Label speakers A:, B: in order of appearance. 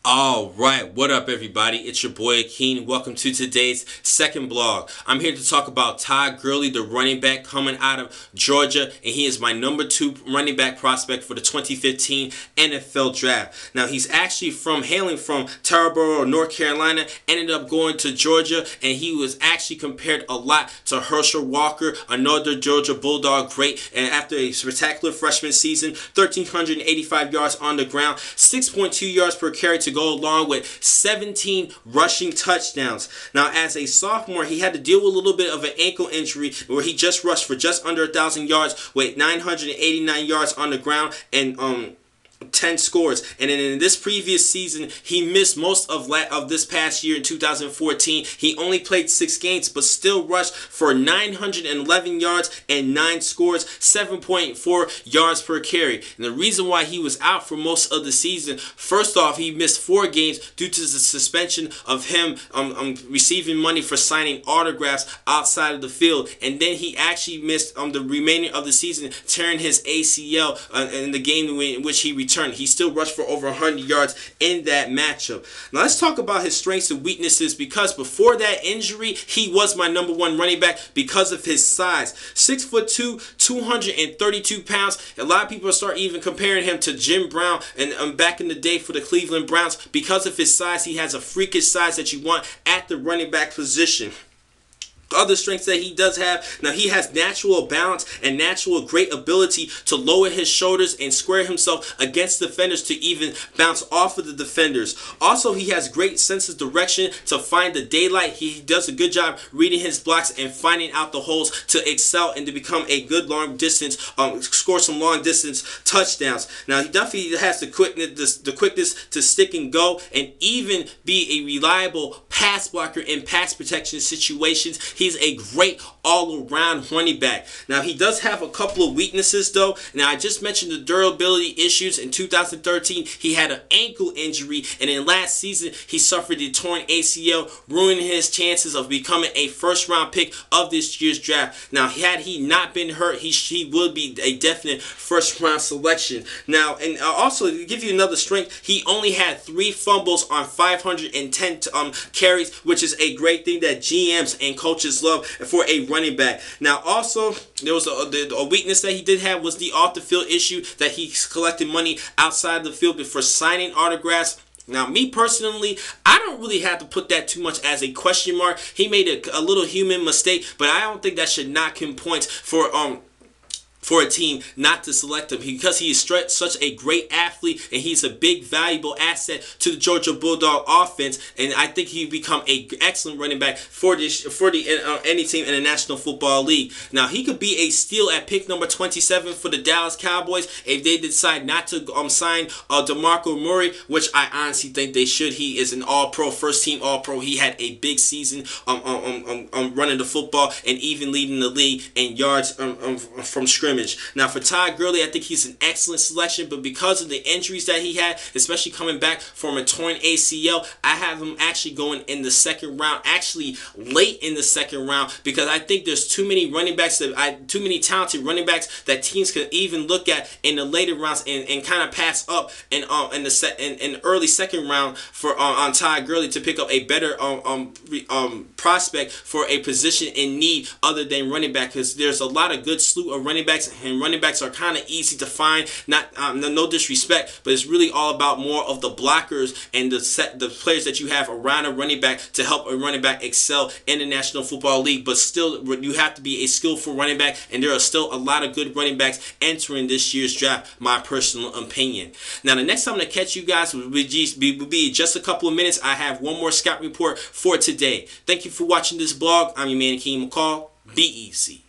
A: All right, what up, everybody? It's your boy Akeen. Welcome to today's second blog. I'm here to talk about Todd Gurley, the running back coming out of Georgia, and he is my number 2 running back prospect for the 2015 NFL Draft. Now, he's actually hailing from Tarboro, North Carolina, ended up going to Georgia, and he was actually compared a lot to Herschel Walker, another Georgia Bulldog great, and after a spectacular freshman season, 1,385 yards on the ground, 6.2 yards per carry to go along with 17 rushing touchdowns. Now, as a sophomore, he had to deal with a little bit of an ankle injury where he just rushed for just under 1,000 yards with 989 yards on the ground and 10 scores. And then in this previous season, he missed most of this past year in 2014. He only played 6 games, but still rushed for 911 yards and 9 scores, 7.4 yards per carry. And the reason why he was out for most of the season, first off, he missed 4 games due to the suspension of him receiving money for signing autographs outside of the field. And then he actually missed the remainder of the season, tearing his ACL in the game in which he returned. He still rushed for over 100 yards in that matchup. Now let's talk about his strengths and weaknesses, because before that injury, he was my number 1 running back because of his size. 6'2", 232 pounds. A lot of people start even comparing him to Jim Brown and back in the day for the Cleveland Browns. Because of his size, he has a freakish size that you want at the running back position. Other strengths that he does have, now he has natural balance and natural great ability to lower his shoulders and square himself against defenders to even bounce off of the defenders. Also, he has great sense of direction to find the daylight. He does a good job reading his blocks and finding out the holes to excel and to become a good long distance, score some long distance touchdowns. Now, he definitely has the quickness to stick and go and even be a reliable pass blocker in pass protection situations. He's a great all-around running back. Now, he does have a couple of weaknesses, though. Now, I just mentioned the durability issues. In 2013, he had an ankle injury, and in last season, he suffered a torn ACL, ruining his chances of becoming a first-round pick of this year's draft. Now, had he not been hurt, he would be a definite first-round selection. Now, and also, to give you another strength, he only had 3 fumbles on 510 carries, which is a great thing that GMs and coaches love for a running back. Now, also, there was a weakness that he did have was the off-the-field issue, that he's collecting money outside the field before signing autographs. Now, me personally, I don't really have to put that too much as a question mark. He made a little human mistake, but I don't think that should knock him points for a team not to select him, because he is such a great athlete and he's a big valuable asset to the Georgia Bulldog offense, and I think he'd become an excellent running back for any team in the National Football League. Now, he could be a steal at pick number 27 for the Dallas Cowboys if they decide not to sign DeMarco Murray, which I honestly think they should. He is an all-pro, first-team all-pro. He had a big season running the football and even leading the league in yards from scrimmage. Now, for Todd Gurley, I think he's an excellent selection, but because of the injuries that he had, especially coming back from a torn ACL, I have him actually going in the second round, actually late in the second round, because I think there's too many too many talented running backs that teams could even look at in the later rounds and kind of pass up in the early second round for on Todd Gurley to pick up a better prospect for a position in need other than running back, because there's a lot of good slew of running backs, and running backs are kind of easy to find. Not no disrespect, but it's really all about more of the blockers and the players that you have around a running back to help a running back excel in the National Football League. But still, you have to be a skillful running back, and there are still a lot of good running backs entering this year's draft, my personal opinion. Now, the next time I'm going to catch you guys will be just a couple of minutes. I have one more scout report for today. Thank you for watching this blog. I'm your man, Akeem McCall. Be easy.